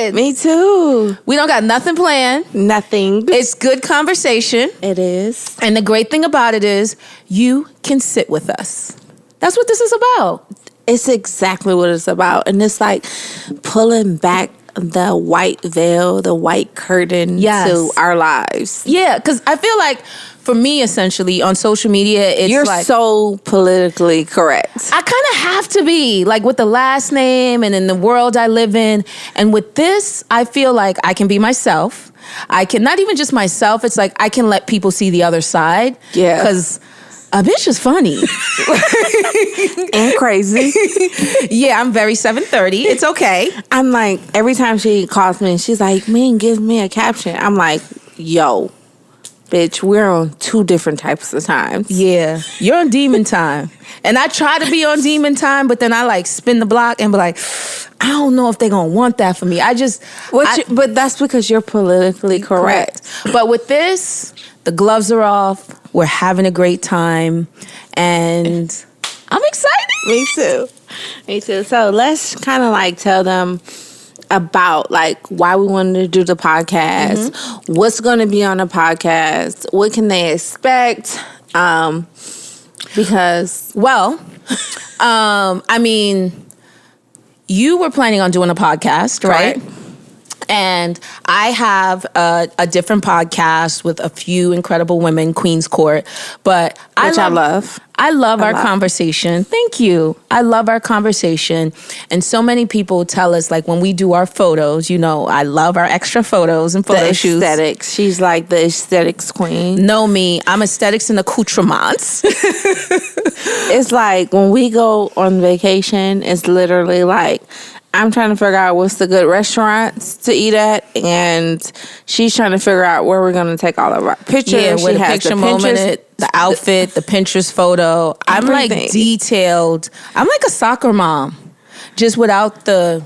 excited. Me too. We don't got nothing planned. Nothing. It's good conversation. It is. And the great thing about it is you can sit with us. That's what this is about. It's exactly what it's about. And it's like pulling back the white veil, the white curtain to our lives. Yeah, because I feel like for me, essentially, on social media, it's You're like... so politically correct. I kind of have to be, like, with the last name and in the world I live in. And with this, I feel like I can be myself. I can, not even just myself, it's like I can let people see the other side. Yeah. Because a bitch is funny. And crazy. Yeah, I'm very 730. It's okay. I'm like, every time she calls me, she's like, Ming, give me a caption. I'm like, yo, bitch, we're on two different types of times. Yeah, you're on demon time. And I try to be on demon time, but then I like spin the block and be like, I don't know if they're going to want that for me. But that's because you're politically correct. But with this, the gloves are off. We're having a great time. And I'm excited. Me too. Me too. So let's kind of like tell them about like why we wanted to do the podcast, what's going to be on the podcast, what can they expect, because I mean, you were planning on doing a podcast, right? And I have a different podcast with a few incredible women, Queen's Court. But I love our conversation. Thank you. I love our conversation. And so many people tell us, like, when we do our photos, you know, I love our extra photos and photo shoots. Aesthetics. She's like the aesthetics queen. Know me. I'm aesthetics and accoutrements. It's like when we go on vacation, it's literally like, I'm trying to figure out what's the good restaurants to eat at, and she's trying to figure out where we're going to take all of our pictures. Yeah, where she the has picture the moment, the outfit, the Pinterest photo. I'm like detailed. I'm like a soccer mom, just without the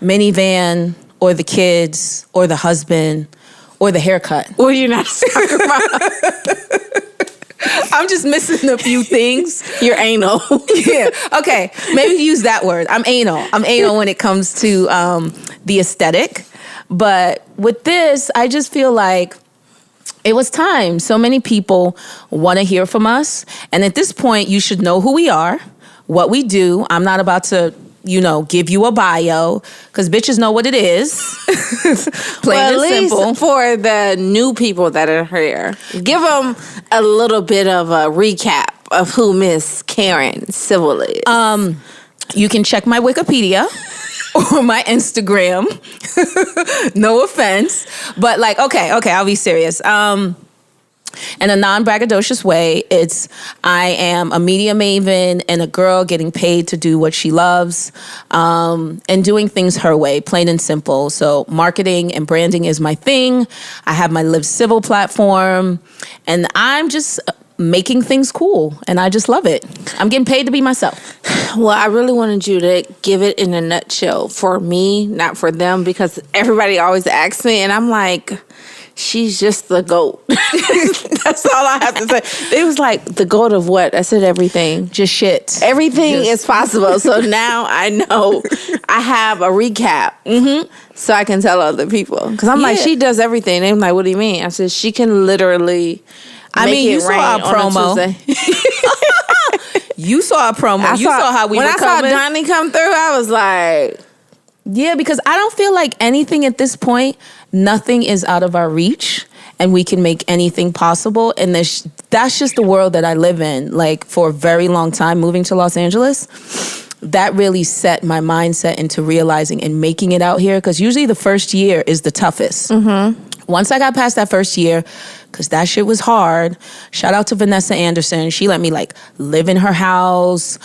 minivan or the kids or the husband or the haircut. Well, you're not a soccer mom. I'm just missing a few things. You're anal. Yeah. Okay. Maybe use that word. I'm anal. I'm anal when it comes to the aesthetic. But with this, I just feel like it was time. So many people want to hear from us. And at this point, you should know who we are, what we do. I'm not about to, you know, give you a bio, because bitches know what it is. Plain and simple. For the new people that are here, give them a little bit of a recap of who Miss Karen Civil is. You can check my Wikipedia or my Instagram. No offense. But like, okay, I'll be serious. In a non-braggadocious way, I am a media maven and a girl getting paid to do what she loves, and doing things her way, plain and simple. So marketing and branding is my thing. I have my Live Civil platform, and I'm just making things cool, and I just love it. I'm getting paid to be myself. Well, I really wanted you to give it in a nutshell for me, not for them, because everybody always asks me, and I'm like, she's just the GOAT. That's all I have to say. It was like, the GOAT of what? I said everything. Just shit. Everything is possible. So now I know I have a recap. So I can tell other people. Because I'm like, she does everything. And I'm like, what do you mean? I said, she can literally you saw our promo. You saw our promo. You saw how we were coming. When I saw Donnie come through, I was like... Yeah, because I don't feel like anything at this point, nothing is out of our reach, and we can make anything possible. And that's just the world that I live in. Like, for a very long time, moving to Los Angeles, that really set my mindset into realizing and making it out here. Because usually the first year is the toughest. Once I got past that first year, because that shit was hard. Shout out to Vanessa Anderson. She let me like live in her house.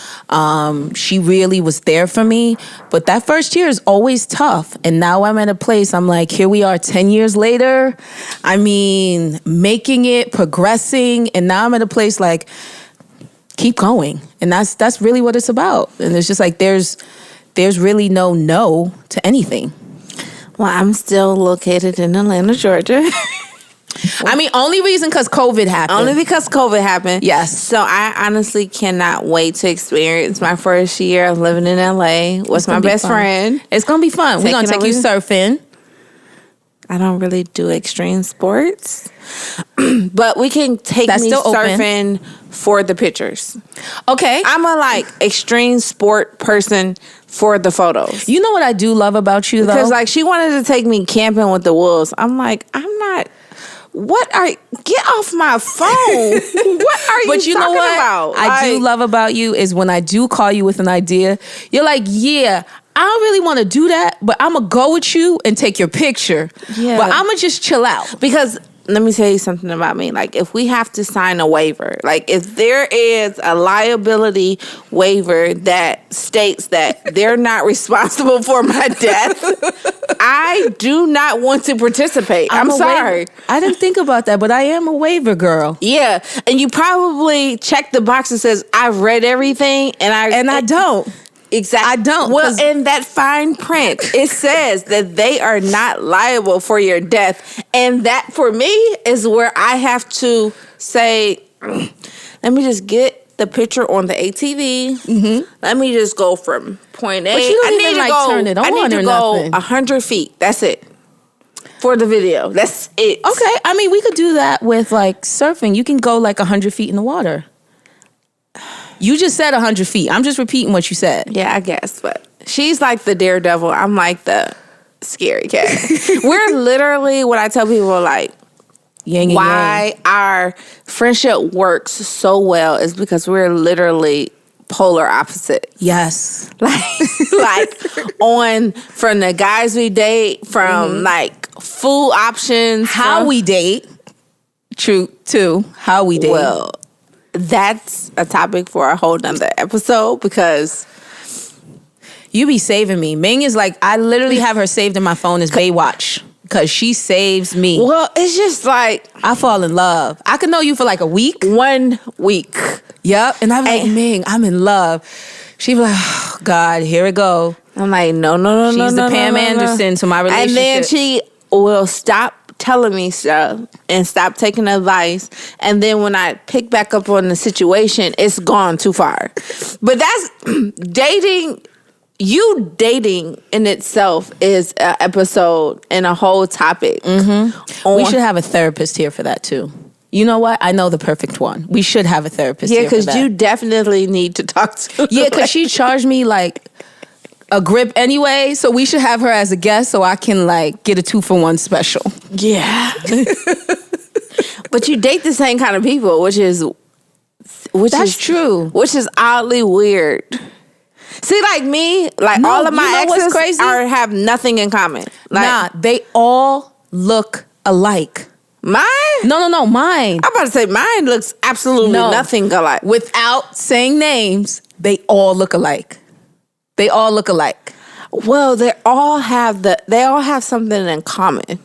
She really was there for me. But that first year is always tough. And now I'm at a place, I'm like, here we are 10 years later. I mean, making it, progressing. And now I'm at a place like, keep going. And that's really what it's about. And it's just like, there's really no to anything. Well, I'm still located in Atlanta, Georgia. I mean, only reason because COVID happened. Only because COVID happened. Yes. So I honestly cannot wait to experience my first year of living in LA with my best friend. It's going to be fun. We're going to take you surfing. I don't really do extreme sports. But we can take That's me still open. surfing for the pictures. Okay. I'm a like extreme sport person for the photos. You know what I do love about you, though? Because like she wanted to take me camping with the wolves. I'm like, I'm not. Get off my phone. What are you But you know talking what about? I do love about you is when I do call you with an idea, you're like, yeah, I don't really want to do that, but I'm going to go with you and take your picture. Yeah. But I'm going to just chill out. Because let me tell you something about me. Like, if we have to sign a waiver, like if there is a liability waiver that states that they're not responsible for my death, I do not want to participate. I'm sorry. I didn't think about that, but I am a waiver girl. Yeah. And you probably check the box that says, I've read everything and I don't. Exactly. I don't. Well, in that fine print, it says that they are not liable for your death. And that, for me, is where I have to say, let me just get the picture on the ATV. Mm-hmm. Let me just go from point A. But you don't even, like, turn it on I need to or go nothing. 100 feet. That's it. For the video. That's it. Okay. I mean, we could do that with, like, surfing. You can go, like, 100 feet in the water. You just said 100 feet. I'm just repeating what you said. Yeah, I guess. But she's like the daredevil. I'm like the scary cat. We're literally, what I tell people, like, Yang and why yang. our friendship works so well is because we're literally polar opposite. Yes. Like on from the guys we date, from like food options, How we date. True, too. How we date. Well, that's a topic for a whole nother episode because you be saving me. Ming is like, I literally have her saved in my phone as Baywatch because she saves me. well, it's just like I fall in love. I could know you for like a week. 1 week. Yep. And I'm like, Ming, I'm in love. She be like, oh, God, here it go. I'm like, no. She's the Pam Anderson to my relationship. And then she will stop telling me stuff and stop taking advice. And then when I pick back up on the situation, it's gone too far. But that's dating. You dating in itself is an episode and a whole topic. Mm-hmm. We should have a therapist here for that too. You know what? I know the perfect one. We should have a therapist here for that. because you definitely need to talk to. Yeah, because she charged me like a grip anyway, so we should have her as a guest so I can like get a 2-for-1 special. Yeah. But you date the same kind of people, which is true. Which is oddly weird. See, like me, like No, all of you my know what's exes crazy? have nothing in common. Like Nah, they all look alike. mine? No, mine. I'm about to say mine looks absolutely No. nothing alike. Without saying names, they all look alike. They all look alike. Well, they all have something in common.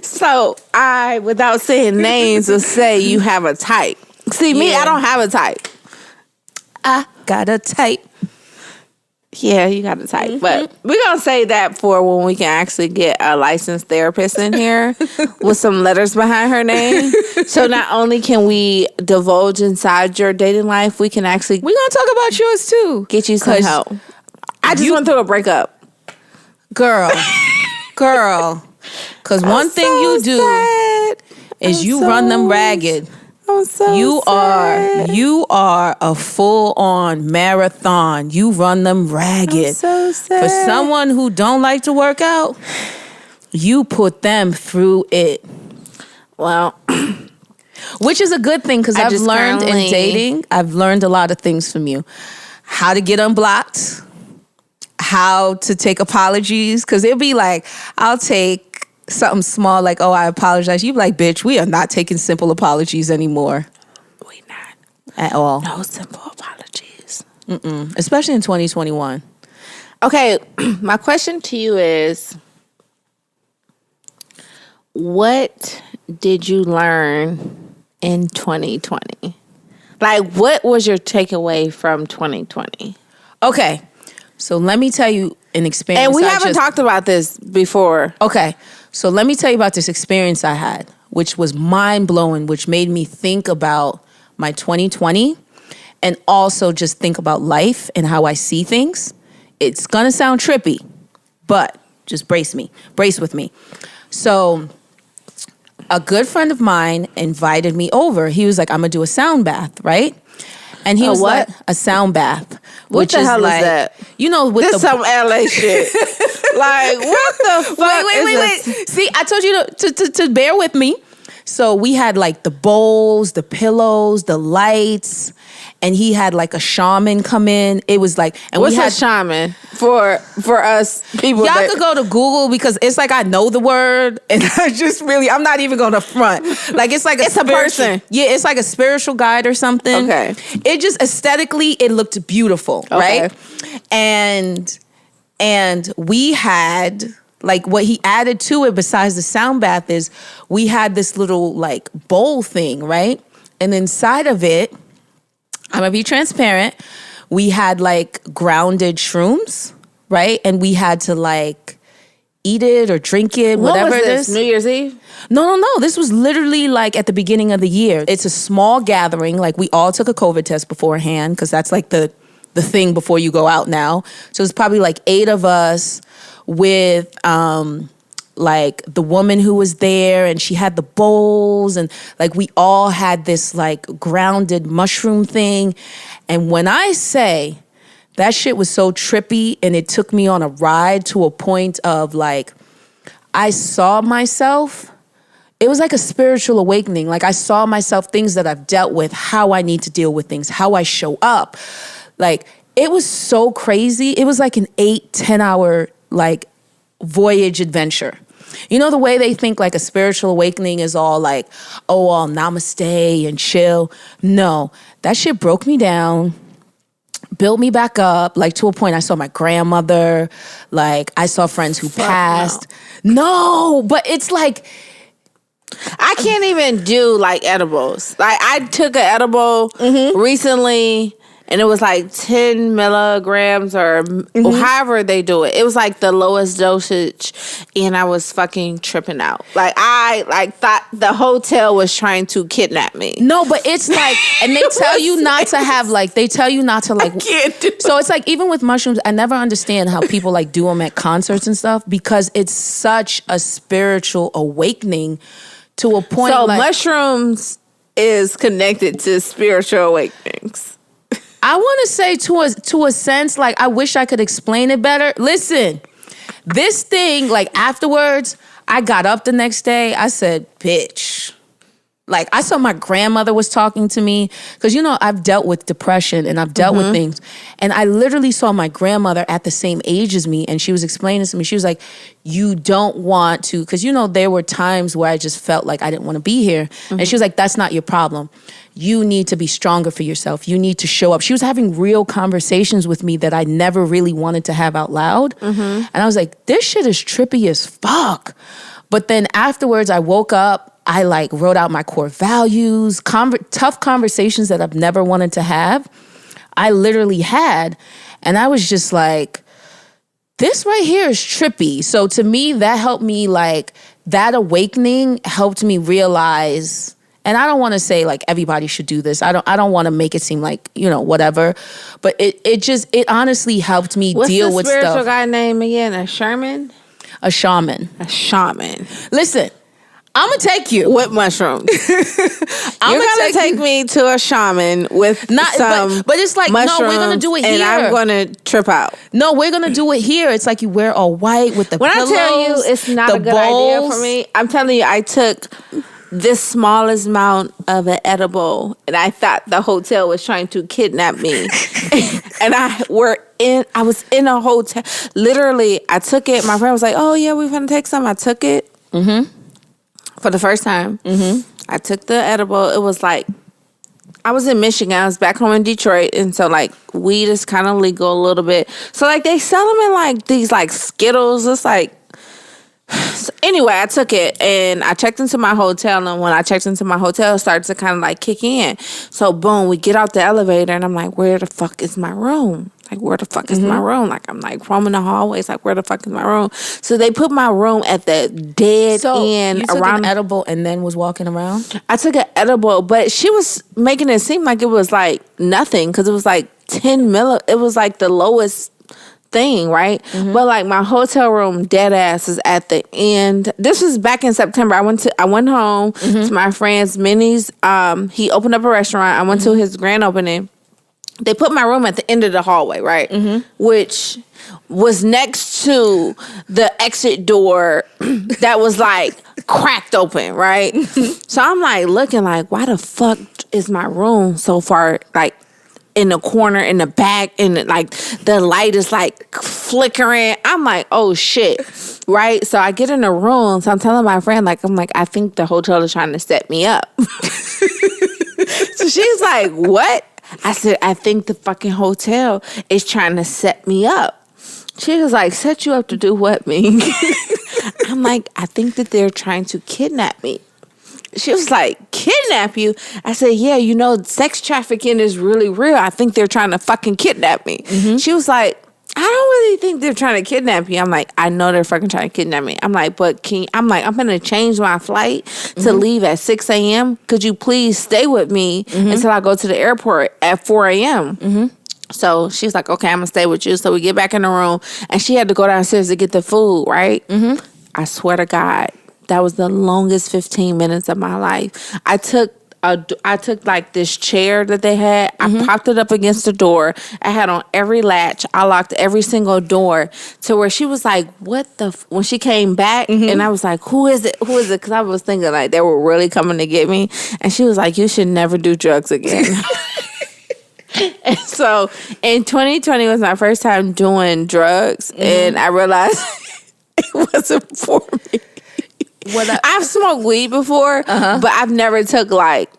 So I, without saying names, will say you have a type. See, me, Yeah. I don't have a type. I got a type. Yeah, you got a type. But we're going to say that for when we can actually get a licensed therapist in here with some letters behind her name. So not only can we divulge inside your dating life, we can actually We're going to talk about yours too. get you some 'Cause help. I just went through a breakup. Girl. Because one thing you do is you run them ragged. I'm so You sad. are a full-on marathon. You run them ragged. I'm so sad. For someone who don't like to work out, you put them through it. Well, Which is a good thing because I I've just learned in currently- dating, I've learned a lot of things from you. How to get unblocked, how to take apologies, because it'll be like, I'll take something small like, oh, I apologize. You be like, bitch, we are not taking simple apologies anymore we not. at all. No simple apologies. Especially in 2021. Okay, my question to you is, what did you learn in 2020? Like, what was your takeaway from 2020? Okay, so let me tell you an experience. And we I haven't just- talked about this before. Okay, so let me tell you about this experience I had, which was mind-blowing, which made me think about my 2020 and also just think about life and how I see things. It's gonna sound trippy, but just brace with me. So a good friend of mine invited me over. He was like, I'm gonna do a sound bath, right? And he was what? like, a sound bath. What the hell is that? You know, with This some LA shit. Like, what the fuck? Wait. See, I told you to bear with me. So we had like the bowls, the pillows, the lights, and he had like a shaman come in. It was like, and What's we had a shaman for us people? Y'all could go to Google because it's like I know the word, and I'm not even going to front. Like it's like it's a person. Yeah, it's like a spiritual guide or something. Okay. It just aesthetically it looked beautiful, okay. right? And we had. Like what he added to it besides the sound bath is we had this little like bowl thing, right? And inside of it, I'm gonna be transparent. We had like grounded shrooms, right? And we had to like eat it or drink it, whatever what was it this? is. New Year's Eve? No. This was literally like at the beginning of the year. It's a small gathering. Like we all took a COVID test beforehand because that's like the thing before you go out now. So it's probably like 8 of us with like the woman who was there, and she had the bowls, and like we all had this like grounded mushroom thing. And when I say that shit was so trippy, and it took me on a ride to a point of like I saw myself. It was like a spiritual awakening. Like I saw myself, things that I've dealt with, how I need to deal with things, how I show up. Like it was so crazy. It was like an 8-10 hour like voyage adventure. You know the way they think like a spiritual awakening is all like, oh, all namaste and chill. No, that shit broke me down, built me back up. Like to a point, I saw my grandmother. Like I saw friends who passed. No, but it's like I can't even do like edibles. Like I took an edible recently. And it was like 10 milligrams or however they do it. It was like the lowest dosage. And I was fucking tripping out. Like I like thought the hotel was trying to kidnap me. No, but it's like, and they tell you not to have like, they tell you not to like. I can't do it. So it's like, even with mushrooms, I never understand how people like do them at concerts and stuff because it's such a spiritual awakening to a point. So like, mushrooms is connected to spiritual awakenings. I want to say to a sense, like, I wish I could explain it better. Listen, this thing, like, afterwards, I got up the next day. I said, bitch. Like, I saw my grandmother was talking to me. Because, you know, I've dealt with depression and I've dealt with things. And I literally saw my grandmother at the same age as me. And she was explaining to me. She was like, you don't want to. Because, you know, there were times where I just felt like I didn't want to be here. And she was like, that's not your problem. You need to be stronger for yourself. You need to show up. She was having real conversations with me that I never really wanted to have out loud. And I was like, this shit is trippy as fuck. But then afterwards, I woke up. I like wrote out my core values, tough conversations that I've never wanted to have. I literally had. And I was just like, this right here is trippy. So to me, that helped me, like, that awakening helped me realize. And I don't want to say like everybody should do this. I don't want to make it seem like, you know, whatever. But it honestly helped me deal with stuff. What's the spiritual guy name again? A shaman? A shaman. A shaman. Listen, I'm going to take you. With mushrooms. You're going to take me to a shaman with some but it's like, no, we're going to do it here. And I'm going to trip out. No, we're going to do it here. It's like you wear all white with the pillows. When I tell you it's not a good idea for me, I'm telling you, I took the smallest amount of an edible, and I thought the hotel was trying to kidnap me. And I was in a hotel. Literally, I took it. My friend was like, "Oh yeah, we're gonna take some." I took it for the first time. I took the edible. It was like I was in Michigan. I was back home in Detroit, and so like weed is kind of legal a little bit. So like they sell them in like these like Skittles. It's like. So anyway, I took it and I checked into my hotel, and when I checked into my hotel, it started to kind of like kick in. So boom, we get out the elevator and I'm like, where the fuck is my room? Like, where the fuck is my room? Like, I'm like roaming the hallways, like, where the fuck is my room? So they put my room at the dead end. You took an edible and then was walking around? I took an edible, but she was making it seem like it was like nothing because it was like 10 milli. It was like the lowest thing, right? But like my hotel room dead ass is at the end. This was back in September. I went home to my friend's Minnie's. He opened up a restaurant. I went to his grand opening. They put my room at the end of the hallway, right? Which was next to the exit door that was like cracked open, right? So I'm like looking like, why the fuck is my room so far like in the corner in the back, and like the light is like flickering? I'm like, oh shit, right? So I get in the room. So I'm telling my friend, I think the hotel is trying to set me up. So she's like, what? I said, I think the fucking hotel is trying to set me up. She was like, set you up to do what, Ming? I'm like, I think that they're trying to kidnap me. She was like, kidnap you? I said, yeah, sex trafficking is really real. I think they're trying to fucking kidnap me. She was like, I don't really think they're trying to kidnap you. I'm like, I know they're fucking trying to kidnap me. I'm like, but I'm going to change my flight to leave at 6 a.m. Could you please stay with me until I go to the airport at 4 a.m.? So she's like, okay, I'm going to stay with you. So we get back in the room, and she had to go downstairs to get the food, right? I swear to God, that was the longest 15 minutes of my life. I took like this chair that they had. I propped it up against the door. I had on every latch. I locked every single door, to where she was like, what the when she came back, and I was like, who is it? Who is it? Because I was thinking like they were really coming to get me. And she was like, you should never do drugs again. And so in 2020 was my first time doing drugs, and I realized it wasn't for me. I've smoked weed before, but I've never took like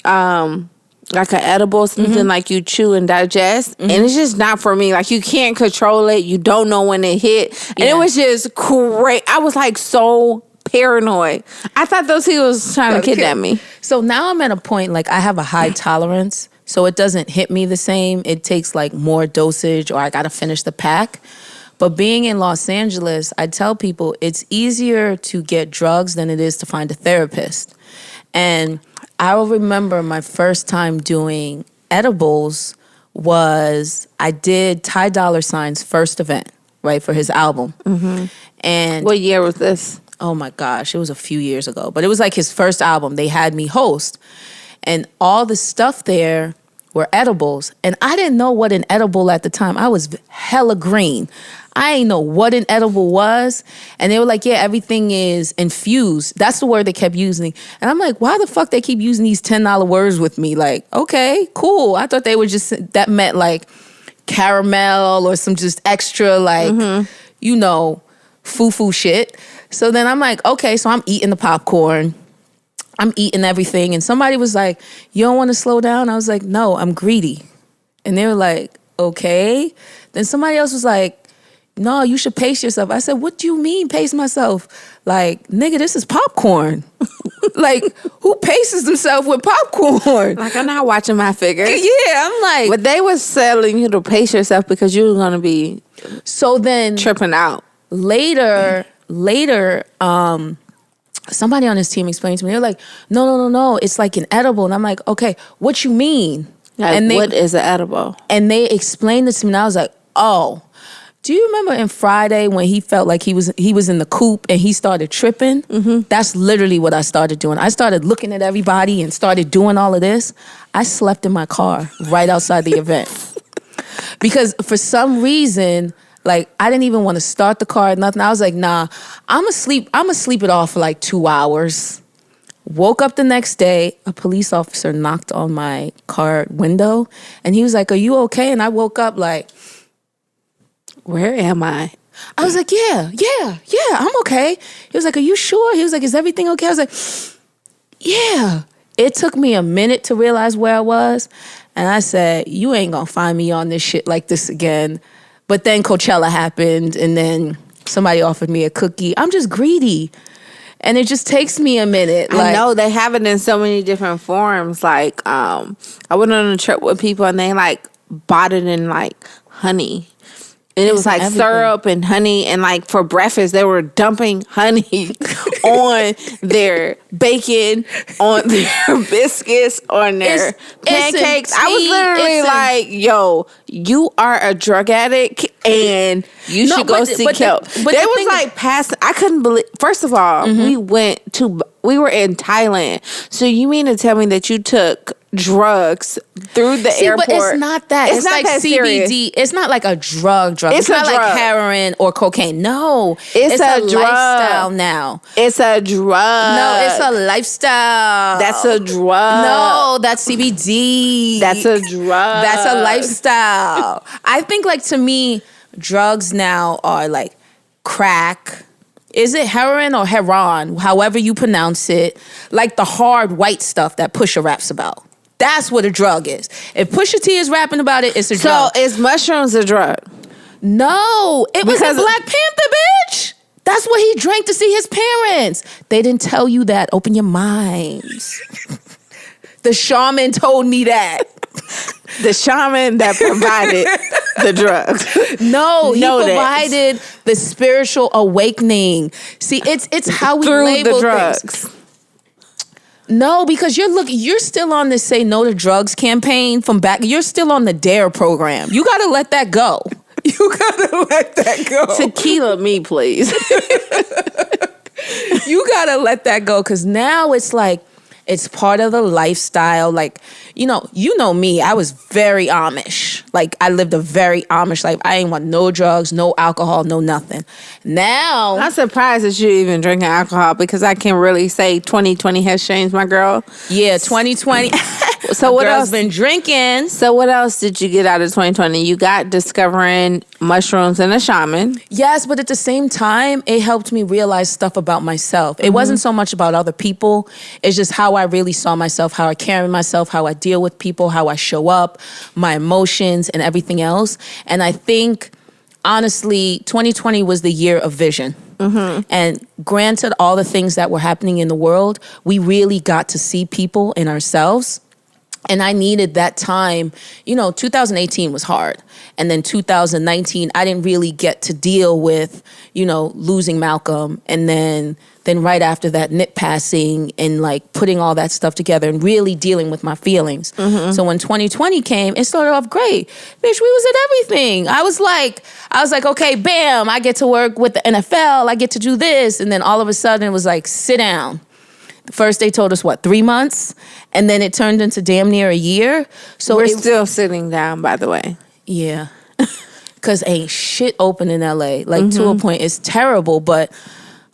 an edible, something like you chew and digest, and it's just not for me. Like, you can't control it. You don't know when it hit, and it was just great. I was like so paranoid. I thought those people was trying to kidnap me. So now I'm at a point, like, I have a high tolerance, so it doesn't hit me the same. It takes like more dosage, or I gotta finish the pack. But being in Los Angeles, I tell people it's easier to get drugs than it is to find a therapist. And I will remember my first time doing edibles was I did Ty Dolla $ign's first event, right, for his album. And what year was this? Oh my gosh, it was a few years ago. But it was like his first album. They had me host. And all the stuff there were edibles. And I didn't know what an edible at the time. I was hella green. I ain't know what an edible was. And they were like, yeah, everything is infused. That's the word they kept using. And I'm like, why the fuck they keep using these $10 words with me? Like, okay, cool. I thought they were just, that meant like caramel or some just extra like, foo-foo shit. So then I'm like, okay, so I'm eating the popcorn. I'm eating everything. And somebody was like, you don't want to slow down? I was like, no, I'm greedy. And they were like, okay. Then somebody else was like, no, you should pace yourself. I said, what do you mean pace myself? Like, nigga, this is popcorn. Like, who paces themselves with popcorn? Like, I'm not watching my figures. Yeah, I'm like. But they was telling you to pace yourself because you were going to be so then tripping out. Later, somebody on his team explained to me, they're like, no, it's like an edible. And I'm like, okay, what you mean? Like, and what is an edible? And they explained this to me, and I was like, oh. Do you remember in Friday when he felt like he was in the coop and he started tripping? That's literally what I started doing. I started looking at everybody and started doing all of this. I slept in my car right outside the event. Because for some reason, like, I didn't even want to start the car, nothing. I was like, nah, I'm going to sleep it off for like 2 hours. Woke up the next day, a police officer knocked on my car window, and he was like, are you okay? And I woke up like, where am I? I was like, yeah, I'm okay. He was like, are you sure? He was like, is everything okay? I was like, yeah. It took me a minute to realize where I was. And I said, you ain't gonna find me on this shit like this again. But then Coachella happened, and then somebody offered me a cookie. I'm just greedy. And it just takes me a minute. I know they have it in so many different forms. Like, I went on a trip with people, and they like bought it in like honey. And it was like everything. Syrup and honey. And like for breakfast, they were dumping honey on their bacon, on their biscuits, on their pancakes. I was literally like, yo, you are a drug addict and you should go seek help. But there was like passing. I couldn't believe. First of all, we were in Thailand. So you mean to tell me that you took drugs through the airport? But it's not that. It's not like that CBD. Serious. It's not like a drug. It's not like heroin or cocaine. No, it's a drug. Lifestyle now. It's a drug. No, it's a lifestyle. That's a drug. No, that's CBD. That's a drug. That's a lifestyle. I think, like, to me, drugs now are like crack. Is it heroin or heron? However you pronounce it. Like the hard white stuff that Pusha raps about. That's what a drug is. If Pusha T is rapping about it, it's a drug. So is mushrooms a drug? No. It was a Black Panther, bitch. That's what he drank to see his parents. They didn't tell you that. Open your minds. The shaman told me that. The shaman that provided the drugs. No, he provided the spiritual awakening. See, it's how we through label the drugs. Things. No, because you're still on the Say No to Drugs campaign from back. You're still on the DARE program. You got to let that go. You got to let that go. Tequila me, please. You got to let that go, because now it's like, it's part of the lifestyle. Like, you know me, I was very Amish. Like, I lived a very Amish life. I ain't want no drugs, no alcohol, no nothing. Now, I'm surprised that you even drinking alcohol, because I can really say 2020 has changed my girl. Yeah, 2020. So what else been drinking? So what else did you get out of 2020? You got discovering mushrooms and a shaman. Yes, but at the same time, it helped me realize stuff about myself. It wasn't so much about other people. It's just how I really saw myself, how I carry myself, how I deal with people, how I show up, my emotions and everything else. And I think, honestly, 2020 was the year of vision. And granted, all the things that were happening in the world, we really got to see people in ourselves. And I needed that time. 2018 was hard. And then 2019, I didn't really get to deal with, losing Malcolm. And then right after that, Nip passing and like putting all that stuff together and really dealing with my feelings. So when 2020 came, it started off great. Bitch, we was at everything. I was like, okay, bam, I get to work with the NFL. I get to do this. And then all of a sudden it was like, sit down. First, they told us, 3 months? And then it turned into damn near a year. So we're still sitting down, by the way. Yeah. Because ain't shit open in LA. Like, to a point, it's terrible. But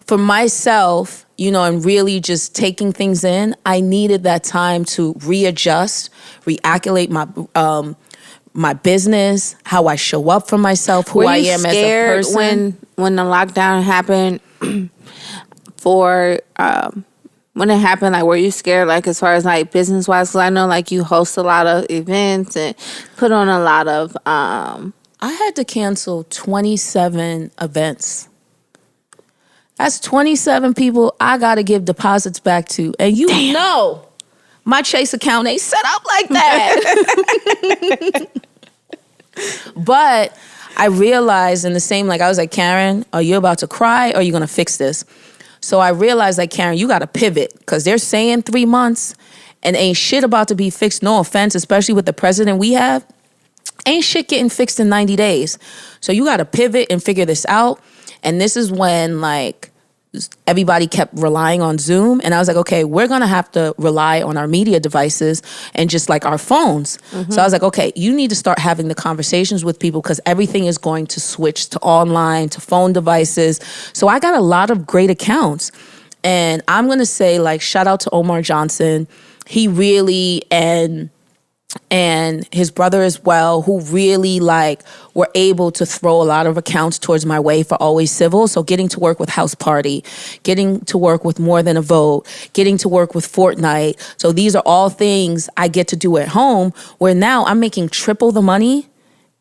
for myself, and really just taking things in, I needed that time to readjust, reacculate my business, how I show up for myself, who I am as a person. When the lockdown happened when it happened, like, were you scared, like, as far as, like, business-wise? Because I know, like, you host a lot of events and put on a lot of... I had to cancel 27 events. That's 27 people I got to give deposits back to. And know my Chase account ain't set up like that. But I realized in the same, like, I was like, Karen, are you about to cry or are you going to fix this? So I realized, like, Karen, you got to pivot, because they're saying 3 months and ain't shit about to be fixed. No offense, especially with the president we have. Ain't shit getting fixed in 90 days. So you got to pivot and figure this out. And this is when, like, everybody kept relying on Zoom. And I was like, okay, we're going to have to rely on our media devices and just like our phones. So I was like, okay, you need to start having the conversations with people, because everything is going to switch to online, to phone devices. So I got a lot of great accounts. And I'm going to say, like, shout out to Omar Johnson. He really, and his brother as well, who really, like, were able to throw a lot of accounts towards my way for Always Civil. So getting to work with House Party, getting to work with More Than a Vote, getting to work with Fortnite. So these are all things I get to do at home, where now I'm making triple the money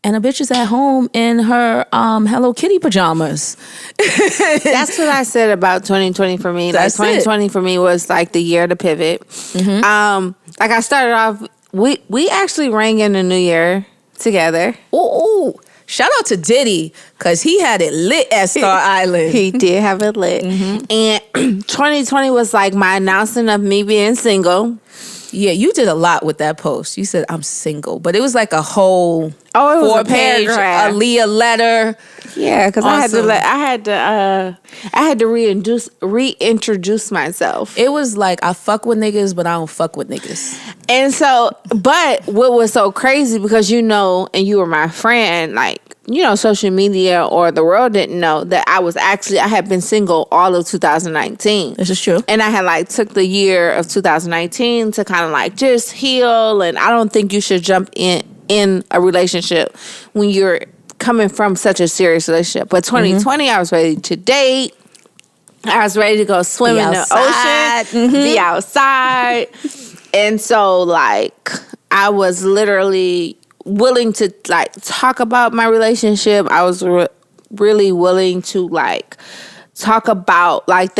and a bitch is at home in her Hello Kitty pajamas. That's what I said about 2020 for me. Like, 2020 for me was like the year to pivot. Like, I started off... We actually rang in the new year together. Ooh. Shout out to Diddy, because he had it lit at Star Island. He did have it lit. And 2020 was like my announcement of me being single. Yeah, you did a lot with that post. You said I'm single, but it was like a whole it was a 4-page paragraph. Aaliyah letter. Yeah, because Awesome. I had to reintroduce myself. It was like I fuck with niggas, but I don't fuck with niggas. And so, but what was so crazy, because you know, and you were my friend, like, you know, social media or the world didn't know that I had been single all of 2019. This is true. And I had like took the year of 2019 to kind of like just heal. And I don't think you should jump in a relationship when you're coming from such a serious relationship. But 2020, I was ready to date. I was ready to go swim in the ocean, be outside. And so like I was literally willing to like talk about my relationship. I was really willing to like talk about like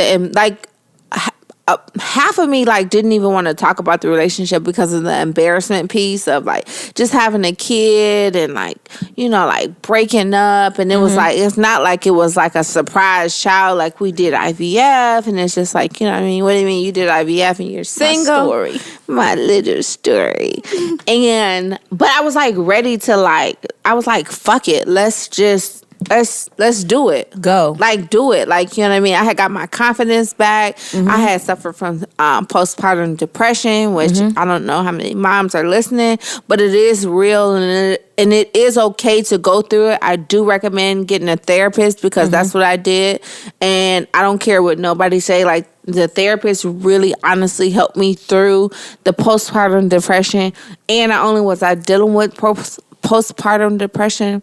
half of me like didn't even want to talk about the relationship because of the embarrassment piece of like just having a kid and like, you know, like breaking up. And it was like, it's not like it was like a surprise child, like we did IVF, and it's just like, you know what I mean? What do you mean you did IVF and you're single? My little story. But I was like ready to like, I was like, fuck it. Let's do it. Go. Like, do it. Like, you know what I mean? I had got my confidence back. I had suffered from postpartum depression, which I don't know how many moms are listening, but it is real, and it is okay to go through it. I do recommend getting a therapist, because that's what I did. And I don't care what nobody say. Like, the therapist really honestly helped me through the postpartum depression. And not only was I dealing with postpartum depression,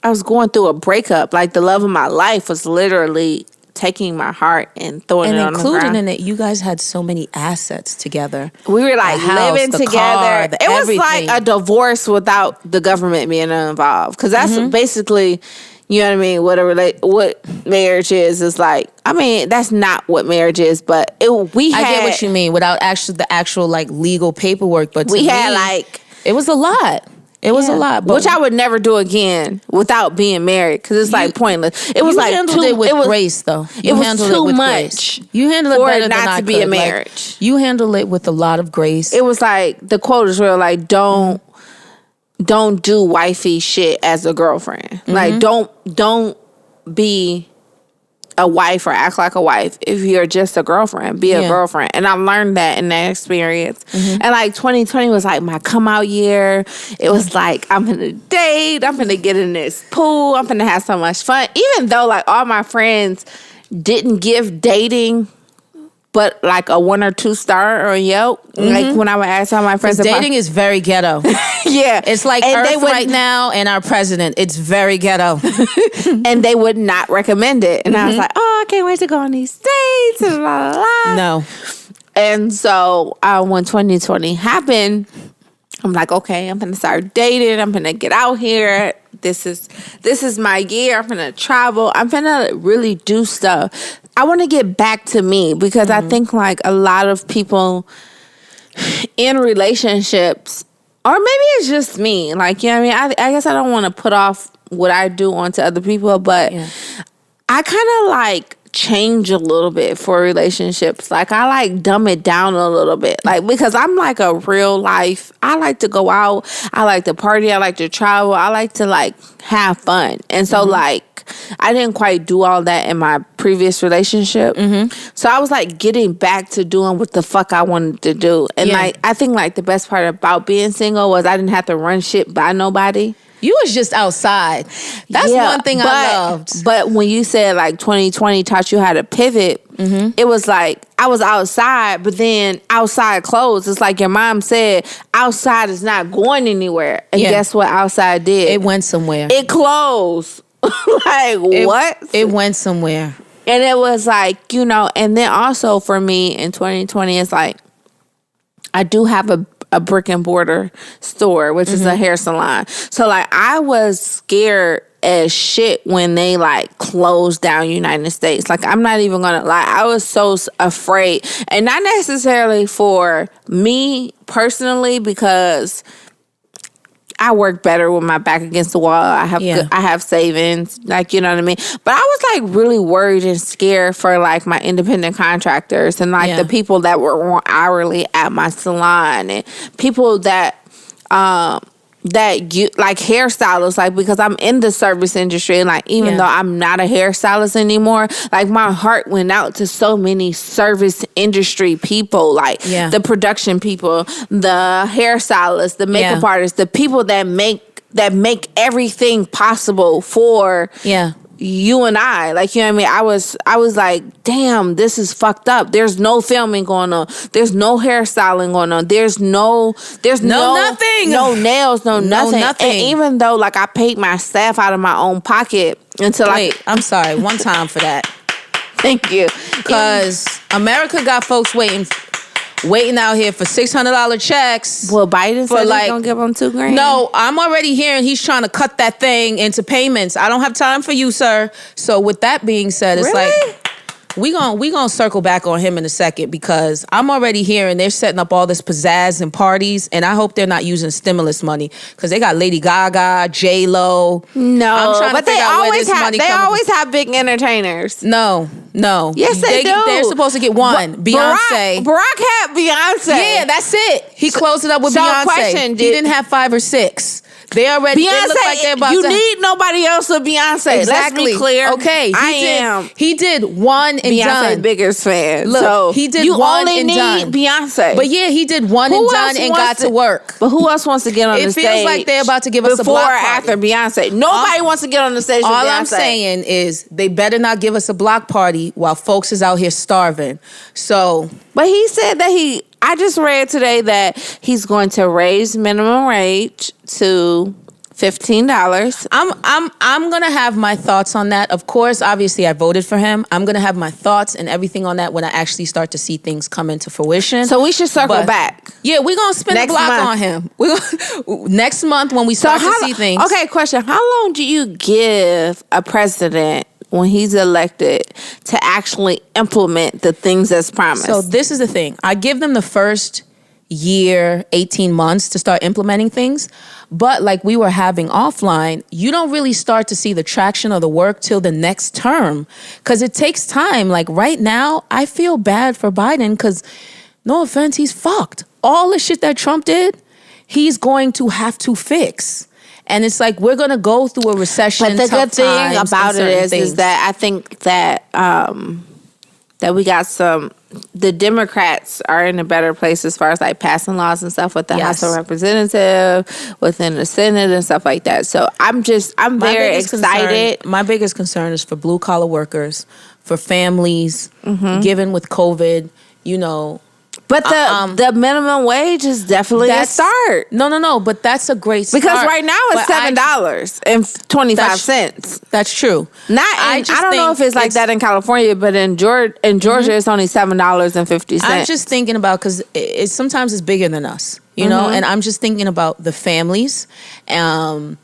I was going through a breakup. Like, the love of my life was literally taking my heart and throwing it on the ground. And including in it, you guys had so many assets together. We were like living together. Car, it was like a divorce without the government being involved. Because that's basically, you know what I mean, what marriage is like. I mean, that's not what marriage is, but I get what you mean, without the actual like legal paperwork. But we had like, it was a lot. It was a lot, which I would never do again without being married, because it's like pointless. It was like handled it with grace, though. It was too much. You handled it better than I not to could. be a marriage. Like, you handled it with a lot of grace. It was like, the quote is real. Like, don't do wifey shit as a girlfriend. Like, don't be a wife or act like a wife if you're just a girlfriend. Be a girlfriend. And I learned that in that experience. And like 2020 was like my come out year. It was like, I'm gonna date, I'm gonna get in this pool, I'm gonna have so much fun. Even though like all my friends didn't give dating but like a 1 or 2 star or Yelp. Like when I would ask all my friends about dating is very ghetto. Yeah. It's like Earth right now and our president. It's very ghetto. And they would not recommend it. And I was like, oh, I can't wait to go on these dates and blah, blah, blah. No. And so when 2020 happened, I'm like, okay, I'm going to start dating. I'm going to get out here. This is my year. I'm going to travel. I'm going to really do stuff. I want to get back to me, because I think like a lot of people in relationships, or maybe it's just me, like, you know what I mean? I guess I don't want to put off what I do onto other people, but I kind of like change a little bit for relationships. Like, I like dumb it down a little bit, like, because I'm like a real life, I like to go out, I like to party, I like to travel, I like to like have fun. And so like I didn't quite do all that in my previous relationship. So I was like getting back to doing what the fuck I wanted to do. And like, I think like the best part about being single was I didn't have to run shit by nobody. You was just outside. That's one thing I loved. But when you said like 2020 taught you how to pivot, it was like I was outside, but then outside closed. It's like your mom said, outside is not going anywhere. And guess what outside did? It went somewhere. It closed. Like, what? It went somewhere. And it was like, you know, and then also for me in 2020, it's like, I do have a brick and mortar store, which is a hair salon. So like, I was scared as shit when they like closed down United States. Like, I'm not even gonna lie, I was so afraid. And not necessarily for me personally, because I work better with my back against the wall. I have savings, like, you know what I mean? But I was like really worried and scared for like my independent contractors and like the people that were on hourly at my salon and people that you like hairstylists, like, because I'm in the service industry and like even though I'm not a hairstylist anymore, like my heart went out to so many service industry people, like the production people, the hairstylists, the makeup artists, the people that make everything possible for you and I, like, you know what I mean? I was like, damn, this is fucked up. There's no filming going on. There's no hairstyling going on. There's no nothing. No nails, no nothing. And even though like I paid my staff out of my own pocket until I'm sorry, one time for that. Thank you. Because America got folks waiting out here for $600 checks. Well, Biden said he's gonna give them $2,000. No, I'm already hearing he's trying to cut that thing into payments. I don't have time for you, sir. So with that being said, it's like we gonna circle back on him in a second, because I'm already hearing they're setting up all this pizzazz and parties, and I hope they're not using stimulus money, because they got Lady Gaga, J-Lo. No, but they always have big entertainers. No. Yes, they do. They're supposed to get one. Beyonce. Barack had Beyonce. Yeah, that's it. He closed it up with Beyonce. He didn't have 5 or 6. They already. Beyonce, they look like they're about you need nobody else with Beyonce. Exactly. Let's be clear. Okay, he did one and Beyonce done. Biggest fan. Look, so he did you one only and need done. Beyonce. But yeah, he did one and done and got to work. But who else wants to get on the stage? It feels like they're about to give us a block before or party. after Beyonce. Nobody wants to get on the stage with Beyonce. All I'm saying is they better not give us a block party while folks is out here starving. So, but he said that I just read today that he's going to raise minimum wage to $15. I'm gonna have my thoughts on that. Of course, obviously I voted for him. I'm gonna have my thoughts and everything on that when I actually start to see things come into fruition. So we should circle back. Yeah, we're gonna spin the block on him. Next month when we start to see things. Okay, question. How long do you give a president when he's elected to actually implement the things that's promised? So this is the thing. I give them the first year, 18 months to start implementing things. But like we were having offline, you don't really start to see the traction of the work till the next term, because it takes time. Like right now, I feel bad for Biden because, no offense, he's fucked. All the shit that Trump did, he's going to have to fix. And it's like we're going to go through a recession. But the good thing about it is that I think that that we got the Democrats are in a better place as far as like passing laws and stuff with the House of Representatives, within the Senate and stuff like that. So I'm very excited. My biggest concern is for blue collar workers, for families, given with COVID, you know. But the minimum wage is definitely a start. No. But that's a great start. Because right now it's $7.25. That's true. I don't know if it's like that in California, but in Georgia it's only $7.50. I'm just thinking about, because sometimes it's bigger than us, you know. And I'm just thinking about the families. When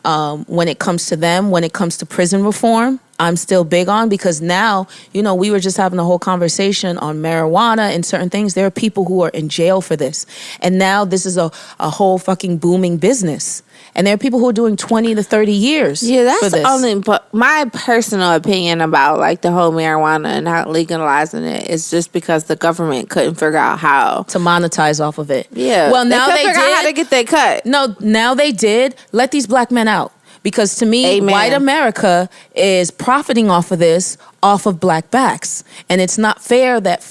it comes to them, when it comes to prison reform, I'm still big on, because now, you know, we were just having a whole conversation on marijuana and certain things. There are people who are in jail for this. And now this is a whole fucking booming business. And there are people who are doing 20 to 30 years. Yeah, that's for this. only. But my personal opinion about like the whole marijuana and not legalizing it is just because the government couldn't figure out how to monetize off of it. Yeah. Well, now they did. Out how to get their cut. No, now they did. Let these black men out. Because to me, white America is profiting off of this, off of black backs. And it's not fair that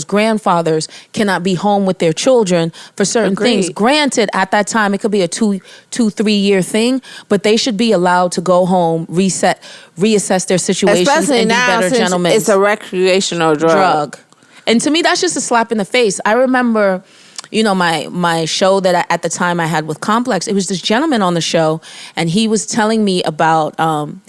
grandfathers cannot be home with their children for certain things. Granted, at that time, it could be a 2-3 year thing, but they should be allowed to go home, reassess their situations, especially and be now, better gentlemen. It's a recreational drug. And to me, that's just a slap in the face. I remember, you know, my show that at the time I had with Complex, it was this gentleman on the show, and he was telling me about,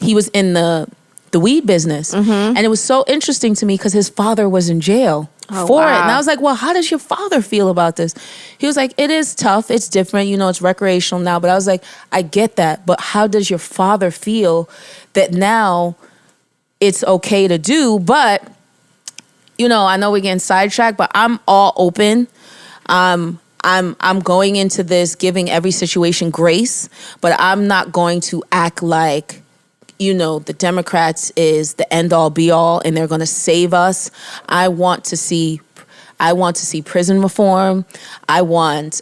he was in the weed business. And it was so interesting to me because his father was in jail for it. And I was like, well, how does your father feel about this? He was like, it is tough. It's different. You know, it's recreational now. But I was like, I get that. But how does your father feel that now it's okay to do? But, you know, I know we're getting sidetracked, but I'm all open. I'm going into this giving every situation grace, but I'm not going to act like, the Democrats is the end all be all and they're going to save us. I want to see prison reform. I want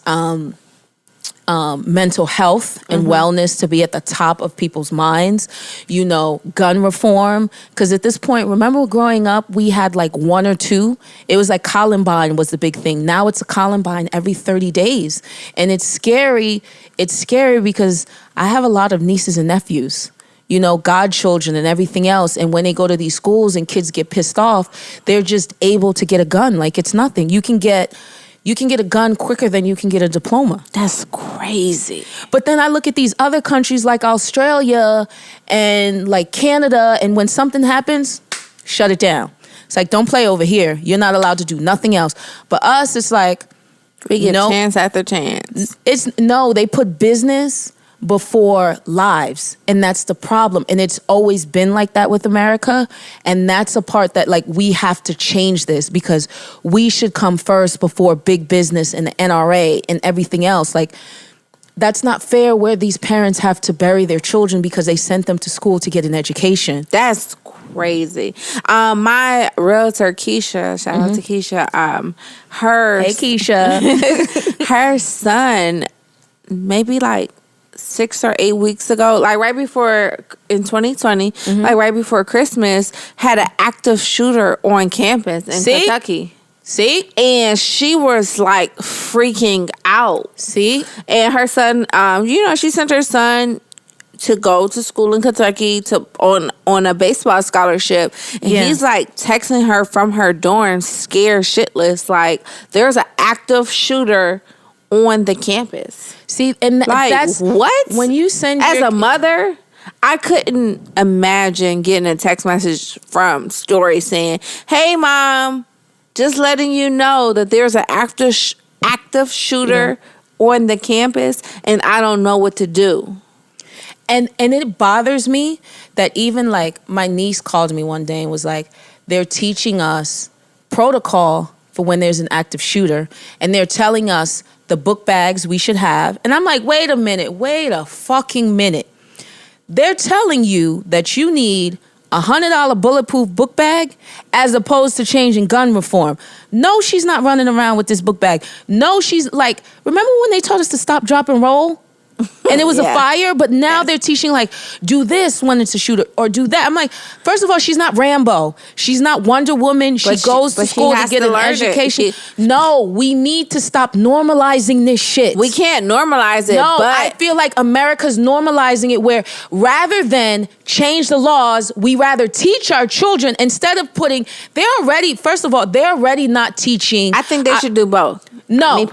mental health and wellness to be at the top of people's minds. Gun reform. Because at this point, remember growing up, we had like one or two. It was like Columbine was the big thing. Now it's a Columbine every 30 days. And it's scary. It's scary because I have a lot of nieces and nephews, godchildren and everything else. And when they go to these schools and kids get pissed off, they're just able to get a gun like it's nothing. You can get a gun quicker than you can get a diploma. That's crazy. But then I look at these other countries like Australia and like Canada, and when something happens, shut it down. It's like, don't play over here. You're not allowed to do nothing else. But us, it's like, we get chance after chance. They put business before lives, and that's the problem. And it's always been like that with America, and that's a part that like we have to change this, because we should come first before big business and the NRA and everything else. Like, that's not fair where these parents have to bury their children because they sent them to school to get an education. That's crazy. My realtor Keisha, shout out to Keisha, Hey Keisha. her son, maybe like 6 or 8 weeks ago, like right before in 2020, like right before Christmas, had an active shooter on campus in Kentucky. See? And she was like freaking out. See? And her son, she sent her son to go to school in Kentucky on a baseball scholarship. And he's like texting her from her dorm, scared shitless, like there's an active shooter on the campus. See, and like, that's what? When you send as a mother, I couldn't imagine getting a text message from Story saying, "Hey, mom, just letting you know that there's an active shooter on the campus, and I don't know what to do." And it bothers me that even like my niece called me one day and was like, they're teaching us protocol for when there's an active shooter, and they're telling us the book bags we should have. And I'm like, wait a fucking minute. They're telling you that you need $100 bulletproof book bag as opposed to changing gun reform. No, she's not running around with this book bag. No, she's like, remember when they told us to stop, drop, and roll? And it was a fire, but now they're teaching like, do this when it's a shooter or do that. I'm like, first of all, she's not Rambo. She's not Wonder Woman. She goes to school to get an education. No, we need to stop normalizing this shit. We can't normalize it. No, but I feel like America's normalizing it, where rather than change the laws, we rather teach our children instead of putting, first of all, they're already not teaching. I think they should do both. No.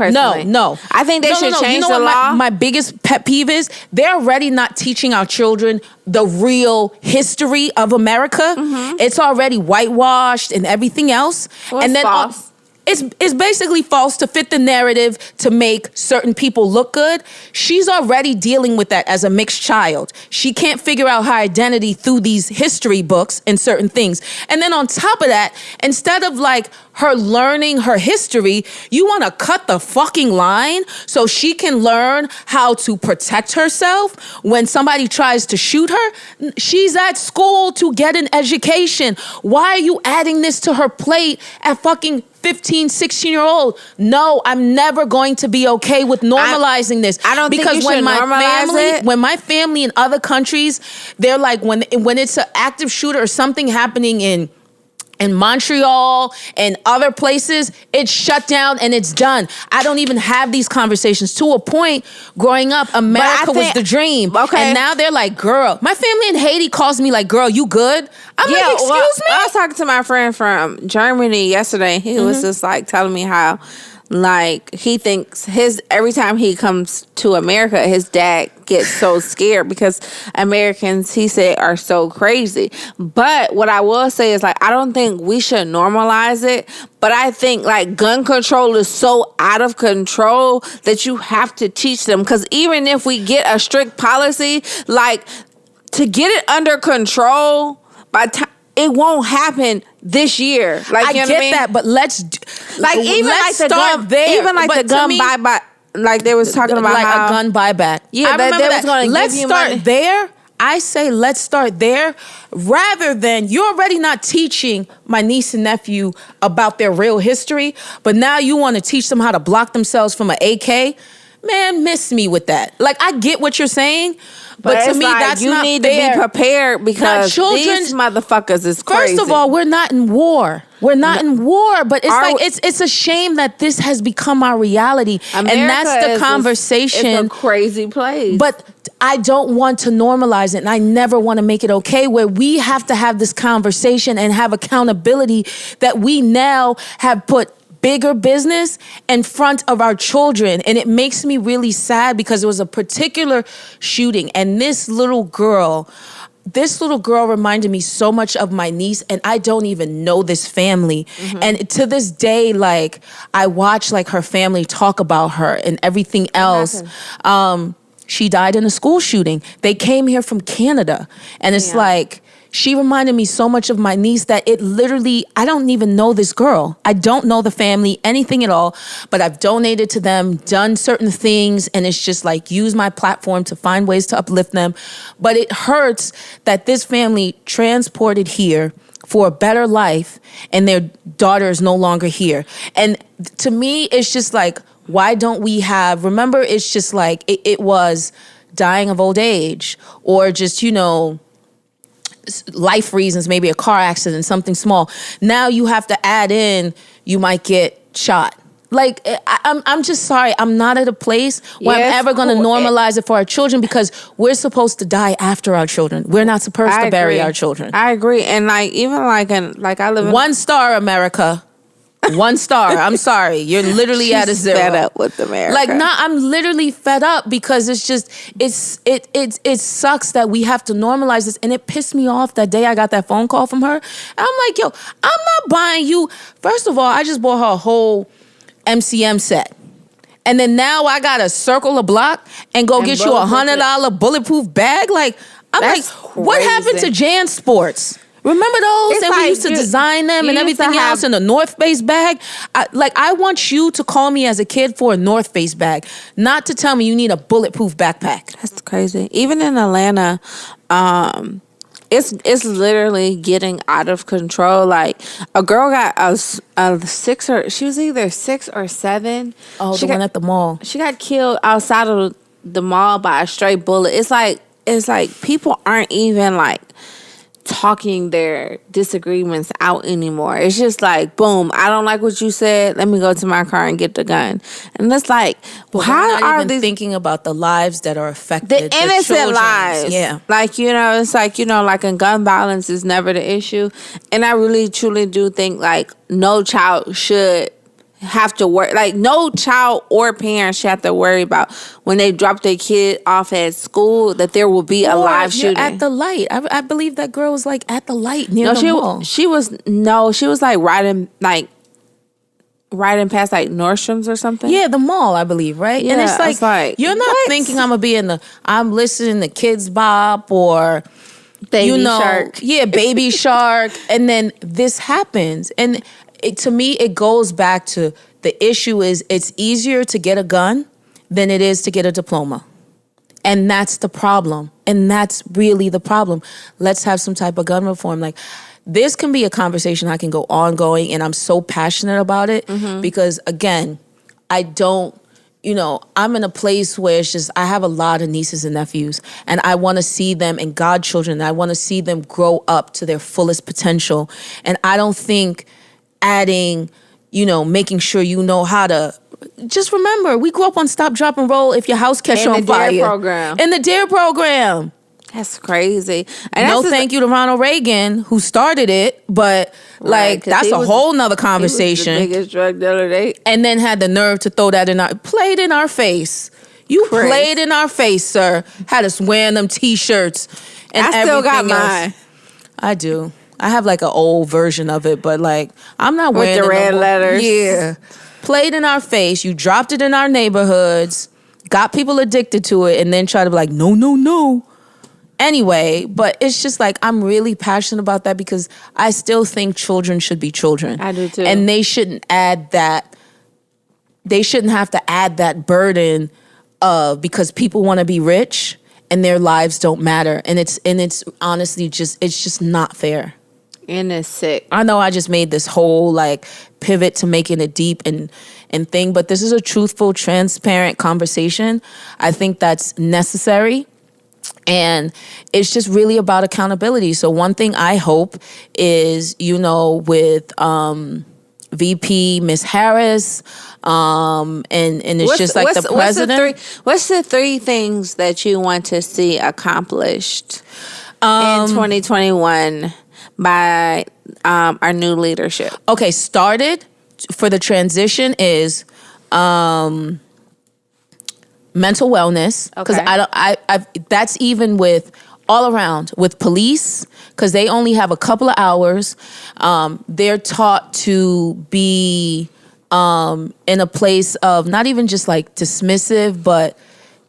I think they should change the law. My biggest pet peeve is they're already not teaching our children the real history of America. It's already whitewashed and everything else. Well, and then false. It's basically false to fit the narrative to make certain people look good. She's already dealing with that as a mixed child. She can't figure out her identity through these history books and certain things. And then on top of that, instead of like her learning her history, you want to cut the fucking line so she can learn how to protect herself when somebody tries to shoot her. She's at school to get an education. Why are you adding this to her plate at fucking 15, 16-year-old? No, I'm never going to be okay with normalizing this. I don't think you should normalize it. When my family in other countries, they're like, when it's an active shooter or something happening in Montreal and other places, it's shut down and it's done. I don't even have these conversations. To a point, growing up, America was the dream. Okay. And now they're like, girl, my family in Haiti calls me like, girl, you good? I'm like, excuse me? I was talking to my friend from Germany yesterday. He was just like telling me how, like, he thinks every time he comes to America, his dad gets so scared because Americans, he said, are so crazy. But what I will say is, like, I don't think we should normalize it, but I think like gun control is so out of control that you have to teach them. Because even if we get a strict policy, like, to get it under control, it won't happen this year. Like, I you know get what I mean? that, but let's the gun there. even like But the to gun me, buy. Like they was talking about like how a gun buyback. Yeah, I remember they that. was gonna Let's give you start money. there. I say let's start there rather than you're already not teaching my niece and nephew about their real history, but now you want to teach them how to block themselves from an AK. Man, miss me with that. Like, I get what you're saying, but to it's me, like, that's you not need fair. to be prepared because these motherfuckers is crazy. First of all, we're not in war. We're not in war, but it's it's a shame that this has become our reality, America and that's the conversation. It's a crazy place, but I don't want to normalize it, and I never want to make it okay. Where we have to have this conversation and have accountability that we now have put bigger business in front of our children. And it makes me really sad because it was a particular shooting, and this little girl reminded me so much of my niece, and I don't even know this family. Mm-hmm. And to this day, like, I watch like her family talk about her and everything else. She died in a school shooting. They came here from Canada, and it's like, she reminded me so much of my niece that it literally, I don't even know this girl. I don't know the family, anything at all, but I've donated to them, done certain things, and it's just like, use my platform to find ways to uplift them. But it hurts that this family transported here for a better life and their daughter is no longer here. And to me, it's just like, why don't we have, remember, it's just like, it was dying of old age or just, life reasons, maybe a car accident, something small. Now you have to add in, you might get shot. Like, I'm just sorry. I'm not at a place where I'm ever going to normalize it for our children because we're supposed to die after our children. We're not supposed to bury our children. I agree. And like, even like I live in 1 star, America. 1 star. I'm sorry. You're literally at a 0. Fed up with America. Like, I'm literally fed up because it's just, it sucks that we have to normalize this. And it pissed me off that day I got that phone call from her. And I'm like, yo, I'm not buying you. First of all, I just bought her a whole MCM set. And then now I got to circle a block and go get you $100 bulletproof bag. Like, I'm That's like, what happened to Jan Sports? Remember those? It's and like we used to design them and everything else in a North Face bag. I want you to call me as a kid for a North Face bag, not to tell me you need a bulletproof backpack. That's crazy. Even in Atlanta, it's literally getting out of control. Like, a girl got a 6 or she was either 6 or 7. Oh, the one at the mall. She got killed outside of the mall by a stray bullet. It's like people aren't even like talking their disagreements out anymore. It's just like, boom, I don't like what you said. Let me go to my car and get the gun. And it's like, how are they thinking about the lives that are affected? The innocent lives. Yeah. Like, it's like, like in gun violence is never the issue. And I really, truly do think like no child should have to worry. Like, no child or parent should have to worry about when they drop their kid off at school that there will be a live shooting at the light. I believe that girl was like at the light near the mall. She was like riding past like Nordstrom's or something. Yeah, the mall, I believe, right? Yeah, and it's like you're not thinking I'm gonna be I'm listening to Kids Bop or Baby Shark. Yeah, Baby Shark, and then this happens, and to me, it goes back to the issue is it's easier to get a gun than it is to get a diploma. And that's the problem. And that's really the problem. Let's have some type of gun reform. Like, this can be a conversation I can go ongoing, and I'm so passionate about it because, again, I don't, I'm in a place where it's just, I have a lot of nieces and nephews, and I want to see them and godchildren. I want to see them grow up to their fullest potential. And I don't think adding, making sure you know how to. Just remember, we grew up on Stop, Drop, and Roll if your house catch on fire. In the DARE program. That's crazy. And thank you to Ronald Reagan who started it, but that's a whole nother conversation. He was the biggest drug dealer and then had the nerve to throw that played in our face. You played in our face, sir. Had us wearing them T-shirts and I still got mine. I do. I have like an old version of it, but like I'm not wearing with the red letters. Yeah, played in our face. You dropped it in our neighborhoods, got people addicted to it, and then try to be like, no. Anyway, but it's just like I'm really passionate about that because I still think children should be children. I do too. And they shouldn't add that. They shouldn't have to add that burden of because people want to be rich and their lives don't matter. And it's honestly it's just not fair. And it's sick. I know I just made this whole like pivot to making it deep and thing, but this is a truthful, transparent conversation. I think that's necessary. And it's just really about accountability. So one thing I hope is, with VP Miss Harris, and it's just like the president. What's the three things that you want to see accomplished in 2021 by our new leadership? Okay, started for the transition is mental wellness, because I that's even with all around with police, because they only have a couple of hours. They're taught to be in a place of not even just like dismissive, but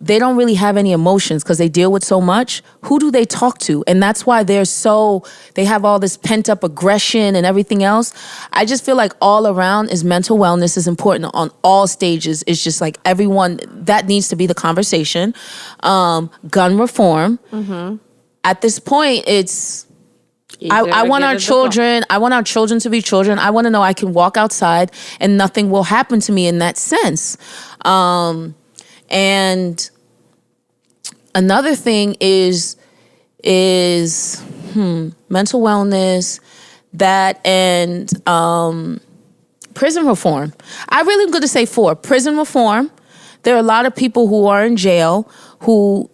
they don't really have any emotions because they deal with so much. Who do they talk to? And that's why they have all this pent up aggression and everything else. I just feel like all around is mental wellness is important on all stages. It's just like everyone, that needs to be the conversation. Gun reform. Mm-hmm. At this point, I want our children. I want our children to be children. I want to know I can walk outside and nothing will happen to me in that sense. And another thing is mental wellness, that, and prison reform. I really am going to say 4. Prison reform. There are a lot of people who are in jail who,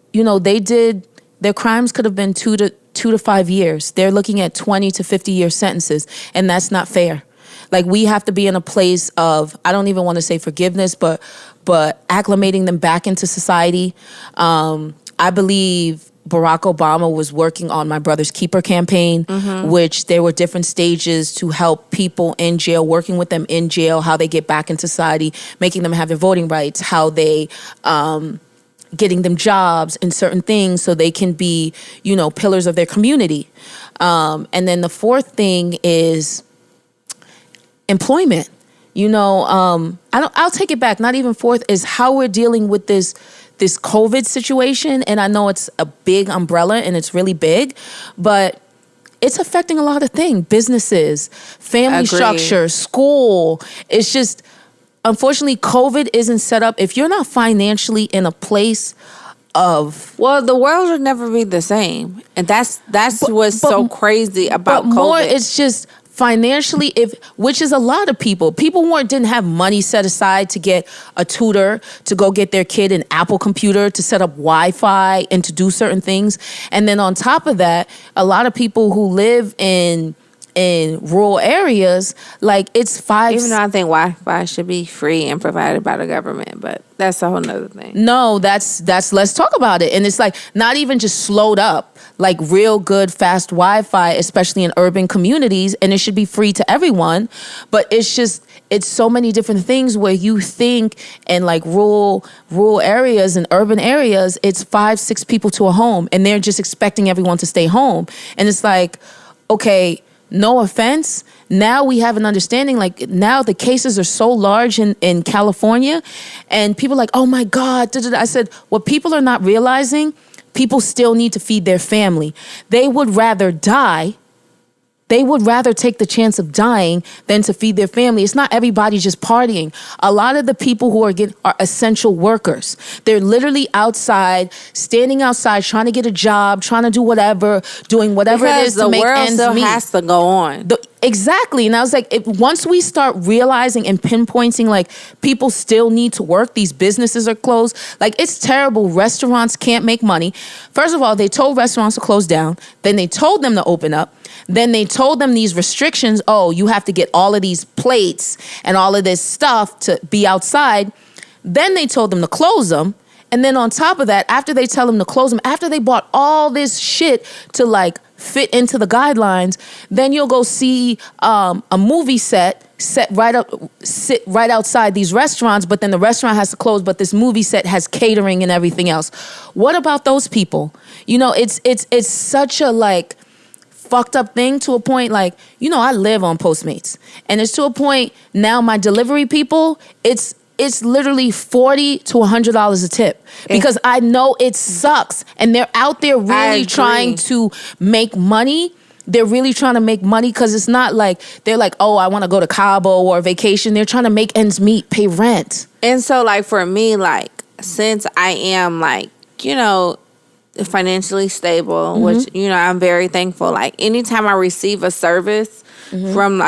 their crimes could have been 2 to 5 years. They're looking at 20 to 50-year sentences, and that's not fair. Like, we have to be in a place of, I don't even want to say forgiveness, but acclimating them back into society. I believe Barack Obama was working on My Brother's Keeper campaign, mm-hmm. which there were different stages to help people in jail, working with them in jail, how they get back in society, making them have their voting rights, how they getting them jobs and certain things so they can be, pillars of their community. And then the 4th thing is employment. I'll take it back. Not even 4th is how we're dealing with this COVID situation. And I know it's a big umbrella and it's really big, but it's affecting a lot of things. Businesses, family structure, school. It's just, unfortunately, COVID isn't set up. If you're not financially in a place of... Well, the world will never be the same. And that's what's so crazy about COVID. More, it's just... financially, which is a lot of people didn't have money set aside to get a tutor, to go get their kid an Apple computer, to set up Wi-Fi and to do certain things. And then on top of that, a lot of people who live in rural areas, like it's 5... Even though I think Wi-Fi should be free and provided by the government, but that's a whole nother thing. No, that's let's talk about it. And it's like not even just slowed up, like real good fast Wi-Fi, especially in urban communities, and it should be free to everyone. But it's so many different things where you think in like rural areas and urban areas, it's 5-6 people to a home, and they're just expecting everyone to stay home. And it's like, okay, no offense. Now we have an understanding, like now the cases are so large in California, and people are like, oh my God. I said, what people are not realizing, people still need to feed their family. They would rather die. They would rather take the chance of dying than to feed their family. It's not everybody just partying. A lot of the people who are essential workers. They're literally outside, standing outside, trying to get a job, trying to do whatever, doing whatever it is to make ends meet. The world still has to go on. Exactly. And I was like, once we start realizing and pinpointing, like, people still need to work, these businesses are closed. Like, it's terrible. Restaurants can't make money. First of all, they told restaurants to close down. Then they told them to open up. Then they told them these restrictions. Oh, you have to get all of these plates and all of this stuff to be outside. Then they told them to close them. And then on top of that, after they tell them to close them, after they bought all this shit to like fit into the guidelines, then you'll go see a movie set sit right outside these restaurants, but then the restaurant has to close, but this movie set has catering and everything else. What about those people? You know, it's such a like fucked up thing to a point. Like, you know, I live on Postmates, and it's to a point now my delivery people, it's literally $40 to $100 a tip, because I know it sucks, and they're out there really trying to make money. They're really trying to make money, because it's not like they're like, oh, I want to go to Cabo or vacation. They're trying to make ends meet, pay rent. And so, like, for me, like, since I am, like, you know, financially stable, which, you know, I'm very thankful. Like, anytime I receive a service from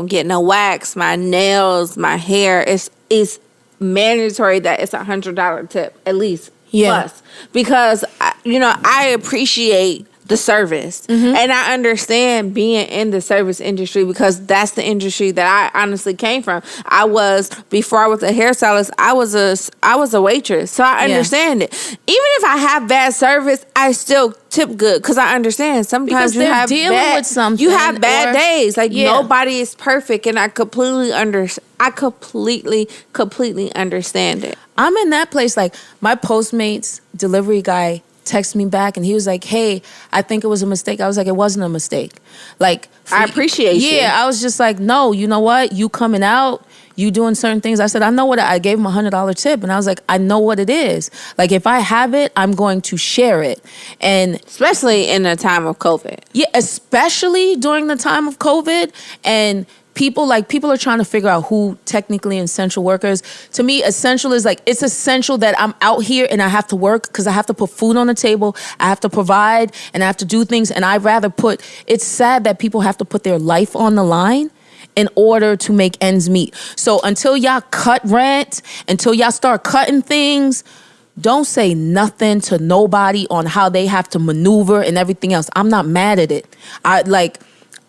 getting a wax, my nails, my hair, it's mandatory that it's $100 tip at least. Plus, because I appreciate the service, and I understand being in the service industry, because that's the industry that I honestly came from. Before I was a hairstylist, I was a waitress, so I understand it. Even if I have bad service, I still tip good, because I understand sometimes because they're dealing with something. You have bad days. Like, nobody is perfect, and I completely understand it. I'm in that place. Like, my Postmates delivery guy texted me back, and he was like, hey, I think it was a mistake. I was like, it wasn't a mistake. Like, I appreciate you. Yeah, I was just like, no, you know what? You coming out, you doing certain things. I said, I know what I gave him $100 tip, and I was like, I know what it is. Like, if I have it, I'm going to share it. And especially in the time of COVID. Yeah, especially during the time of COVID. And people are trying to figure out who technically essential workers. To me, essential is like, it's essential that I'm out here and I have to work, because I have to put food on the table, I have to provide, and I have to do things. And it's sad that people have to put their life on the line in order to make ends meet. So until y'all cut rent, until y'all start cutting things, don't say nothing to nobody on how they have to maneuver and everything else. I'm not mad at it.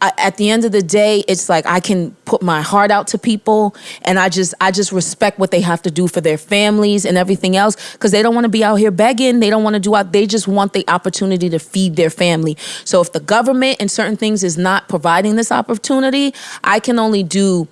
At the end of the day, it's like I can put my heart out to people, and I just respect what they have to do for their families and everything else, because they don't want to be out here begging. They don't want to they just want the opportunity to feed their family. So if the government and certain things is not providing this opportunity, I can only do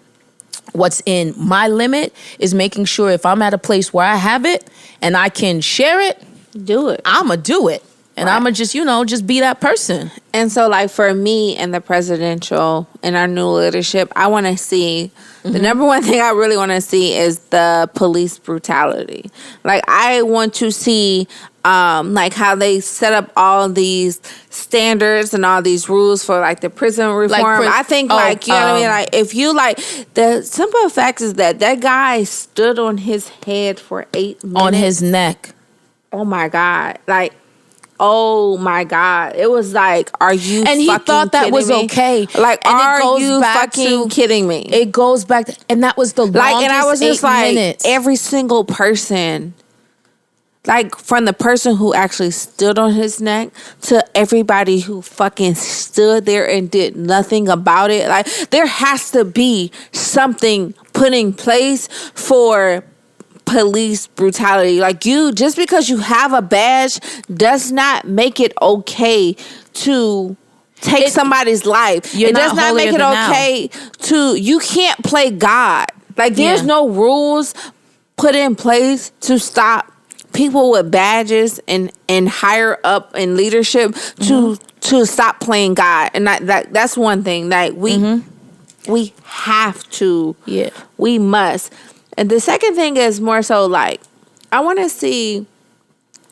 what's in my limit, is making sure if I'm at a place where I have it and I can share it, do it. I'ma do it. And I'm going to just be that person. And so, like, for me and the presidential and our new leadership, I want to see, the number one thing I really want to see is the police brutality. Like, I want to see, like, how they set up all these standards and all these rules for, like, the prison reform. I think, you know what I mean? Like, if you, like, the simple fact is that guy stood on his head for 8 minutes. On his neck. Oh, my God. Like, oh my God. It was like, are you and he thought that was me? Okay. Like, and are you fucking kidding me? It goes back to, and that was the longest and I was just 8 like, minutes. Every single person, like, from the person who actually stood on his neck to everybody who fucking stood there and did nothing about it. Like, there has to be something put in place for police brutality. Like, just because you have a badge does not make it okay to take somebody's life. It does not make it okay you can't play God. Like, there's no rules put in place to stop people with badges and higher up in leadership to stop playing God. And that's one thing. Like, we have to. Yeah. We must. And the second thing is more so, like, I want to see,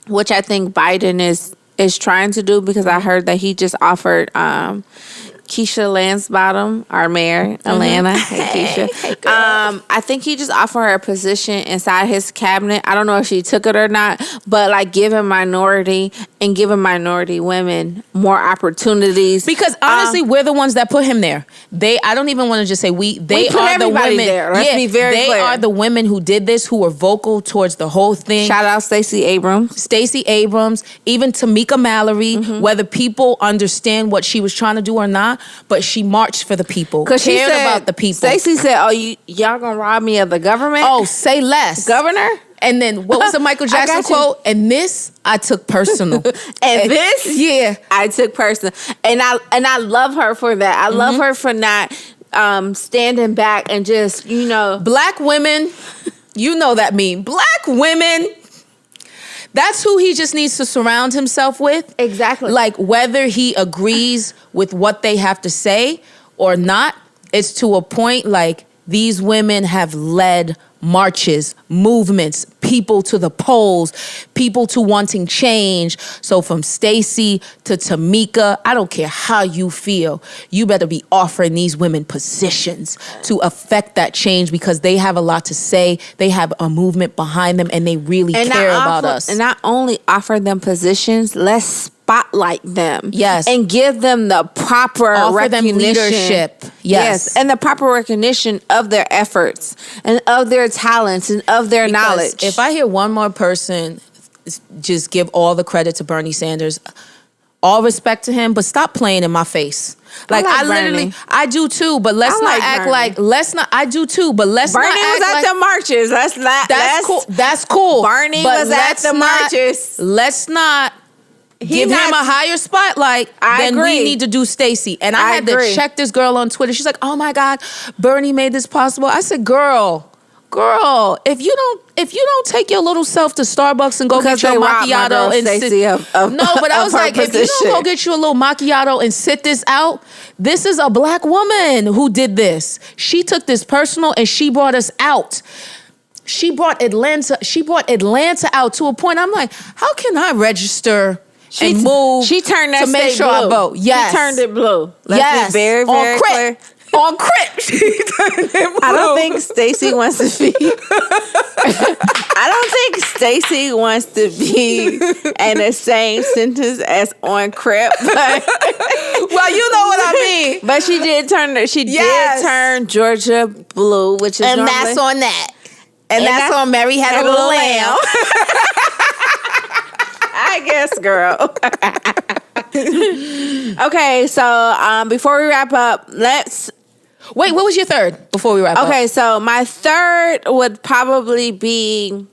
which I think Biden is trying to do, because I heard that he just offered Keisha Lansbottom, our mayor, Atlanta. Hey, Keisha. Hey, girl. I think he just offered her a position inside his cabinet. I don't know if she took it or not, but, like, giving minority women more opportunities. Because honestly, we're the ones that put him there. I don't even want to just say they are the women there. Let's be very clear. They are the women who did this, who were vocal towards the whole thing. Shout out Stacey Abrams, even Tamika Mallory, whether people understand what she was trying to do or not, but she marched for the people. Because she cared about the people. Stacey said, "Oh, y'all gonna rob me of the government? Oh, say less, governor." And then what was the Michael Jackson quote? And this I took personal. and this, yeah, I took personal. And I love her for that. I love her for not standing back and just, Black women, you know that meme. Black women, that's who he just needs to surround himself with. Exactly. Like, whether he agrees with what they have to say or not, it's to a point. Like, these women have led marches, movements, people to the polls, people to wanting change. So from Stacey to Tamika, I don't care how you feel, you better be offering these women positions to affect that change, because they have a lot to say. They have a movement behind them, and they really care about us. And not only offer them positions, let's spotlight them. Yes. And give them the proper Offer recognition. them leadership. Yes. And the proper recognition of their efforts and of their talents and of their knowledge. If I hear one more person just give all the credit to Bernie Sanders, all respect to him, but stop playing in my face. Like, I do too, but let's not act like, I do too, but let's Bernie not act was at the marches. That's cool. Bernie was at the marches. Let's not give him a higher spotlight than we need to do Stacey. And I had to check this girl on Twitter. She's like, oh my God, Bernie made this possible. I said, girl, if you don't take your little self to Starbucks and go get your macchiato and sit. No, but I was like, if you don't go get you a little macchiato and sit this out, this is a Black woman who did this. She took this personal and she brought us out. She brought Atlanta out to a point. I'm like, how can I register and move? She turned that to make sure blue. I vote. Yes, she turned it blue. Let's be very, very clear. On Crip, she turned it blue. I don't think Stacey wants to be. I don't think Stacey wants to be in the same sentence as on Crip. But well, you know what I mean. But she did turn. She did turn Georgia blue, which is and that's on that. And that's on Mary Had a Little Lamb. I guess, girl. Okay, so before we wrap up, let's... Wait, what was your third before we wrap up? Okay, so my third would probably be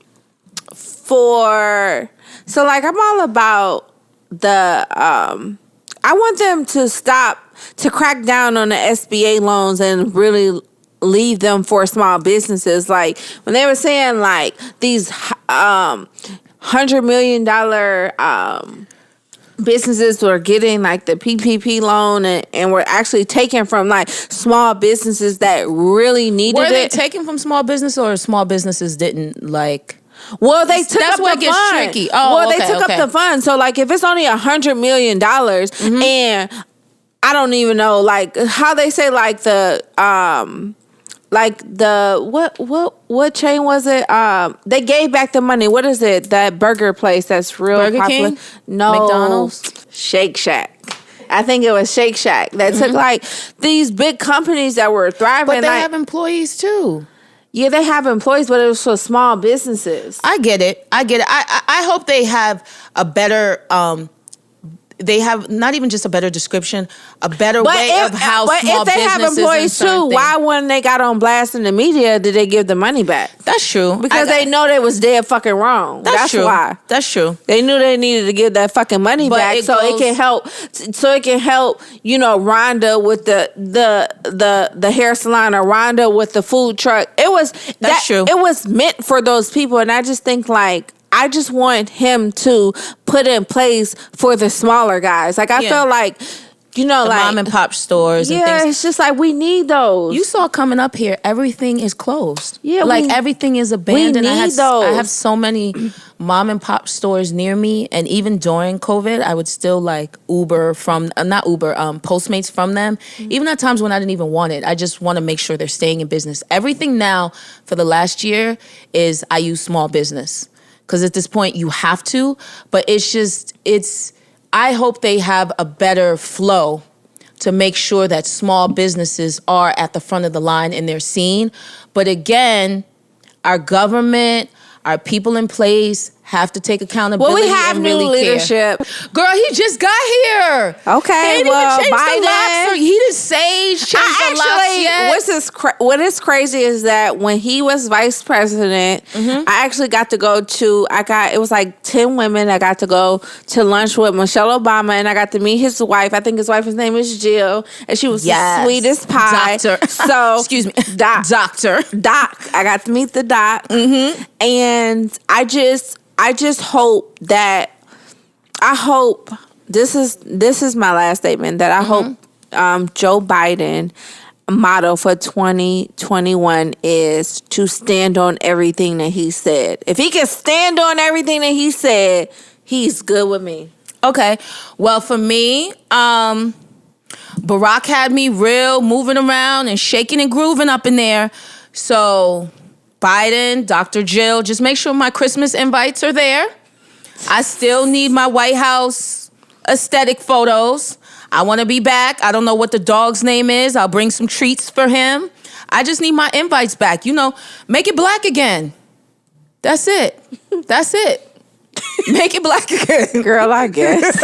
for... So, like, I'm all about the... I want them to stop, to crack down on the SBA loans and really leave them for small businesses. Like, when they were saying, like, these $100 million businesses were getting like the PPP loan and were actually taken from like small businesses that really needed it. Were they taken from small business, or small businesses didn't like? Well, they took that's up where the it gets fund. tricky. Oh, well, they took up the fund. So like if it's only $100 million and I don't even know like how they say like the what chain was it? They gave back the money. What is it? That burger place that's real Burger popular. King? No, McDonald's? Shake Shack. I think it was Shake Shack that took like these big companies that were thriving. But they have employees too. Yeah, they have employees, but it was for small businesses. I get it. I hope they have a better. They have not even just a better description, a better way of how small businesses. But if they have employees too, why when they got on blast in the media did they give the money back? That's true. Because they know they was dead fucking wrong. That's true. why. That's true. They knew they needed to give that fucking money back so it can help. So it can help. You know, Rhonda with the hair salon, or Rhonda with the food truck. That's true. It was meant for those people, and I just think like. I just want him to put in place for the smaller guys. Like, I feel like, you know, the like mom and pop stores and things. Yeah, it's just like we need those. You saw coming up here, everything is closed. Yeah, like everything is abandoned. We need those. I have so many mom and pop stores near me, and even during COVID, I would still like Uber from Postmates from them. Even at times when I didn't even want it, I just want to make sure they're staying in business. Everything now for the last year is I use small business. Because at this point you have to, but I hope they have a better flow to make sure that small businesses are at the front of the line and they're seen. But again, our government, our people in place have to take accountability. Well, we have and new really leadership. Care. Girl, he just got here. Okay, he didn't well, even change Biden. the locks. He didn't change the locks yet. What is crazy is that when he was vice president, I actually got to go to. It was like 10 women. I got to go to lunch with Michelle Obama, and I got to meet his wife. I think his wife's name is Jill, and she was the sweetest pie. Doctor. So excuse me, Doctor. I got to meet the doc, and I just hope that this is my last statement, that I hope Joe Biden motto for 2021 is to stand on everything that he said. If he can stand on everything that he said, he's good with me. Okay. Well, for me, Barack had me real moving around and shaking and grooving up in there. So Biden, Dr. Jill, just make sure my Christmas invites are there. I still need my White House aesthetic photos. I want to be back. I don't know what the dog's name is. I'll bring some treats for him. I just need my invites back. Make it black again. That's it. Make it black again. Girl, I guess.